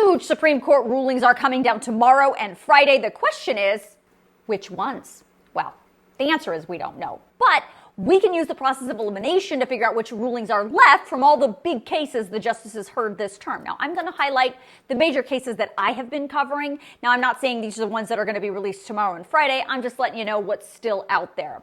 huge Supreme Court rulings are coming down tomorrow and Friday. The question is, which ones? Well, the answer is we don't know. But we can use the process of elimination to figure out which rulings are left from all the big cases the justices heard this term. Now, I'm going to highlight the major cases that I have been covering. Now, I'm not saying these are the ones that are going to be released tomorrow and Friday. I'm just letting you know what's still out there.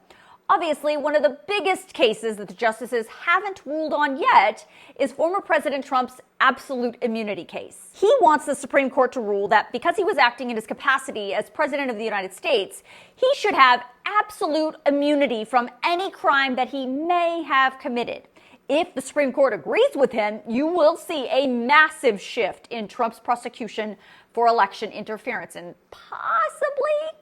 Obviously, one of the biggest cases that the justices haven't ruled on yet is former President Trump's absolute immunity case. He wants the Supreme Court to rule that because he was acting in his capacity as President of the United States, he should have absolute immunity from any crime that he may have committed. If the Supreme Court agrees with him, you will see a massive shift in Trump's prosecution for election interference and possibly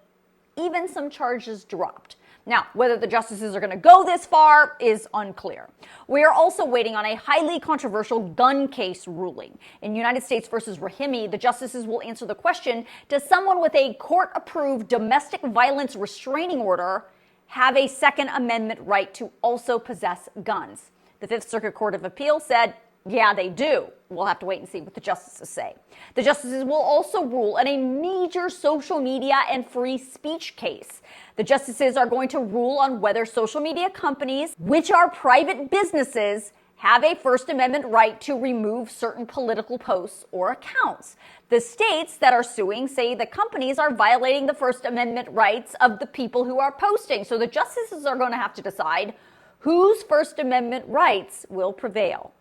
even some charges dropped. Now, whether the justices are going to go this far is unclear. We are also waiting on a highly controversial gun case ruling. In United States versus Remillard, the justices will answer the question, does someone with a court-approved domestic violence restraining order have a Second Amendment right to also possess guns? The Fifth Circuit Court of Appeal said, yeah, they do. We'll have to wait and see what the justices say. The justices will also rule on a major social media and free speech case. The justices are going to rule on whether social media companies, which are private businesses, have a First Amendment right to remove certain political posts or accounts. The states that are suing say the companies are violating the First Amendment rights of the people who are posting. So the justices are going to have to decide whose First Amendment rights will prevail.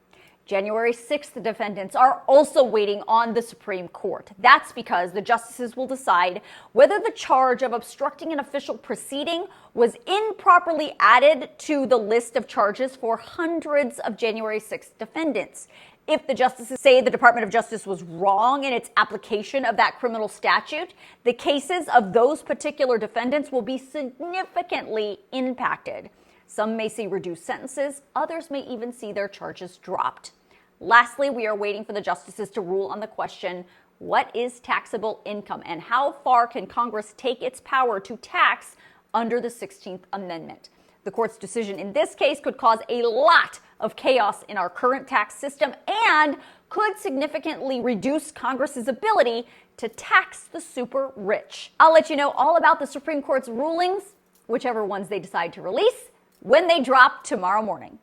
January 6th, the defendants are also waiting on the Supreme Court. That's because the justices will decide whether the charge of obstructing an official proceeding was improperly added to the list of charges for hundreds of January 6th defendants. If the justices say the Department of Justice was wrong in its application of that criminal statute, the cases of those particular defendants will be significantly impacted. Some may see reduced sentences, others may even see their charges dropped. Lastly, we are waiting for the justices to rule on the question, what is taxable income and how far can Congress take its power to tax under the 16th Amendment? The court's decision in this case could cause a lot of chaos in our current tax system and could significantly reduce Congress's ability to tax the super rich. I'll let you know all about the Supreme Court's rulings, whichever ones they decide to release, when they drop tomorrow morning.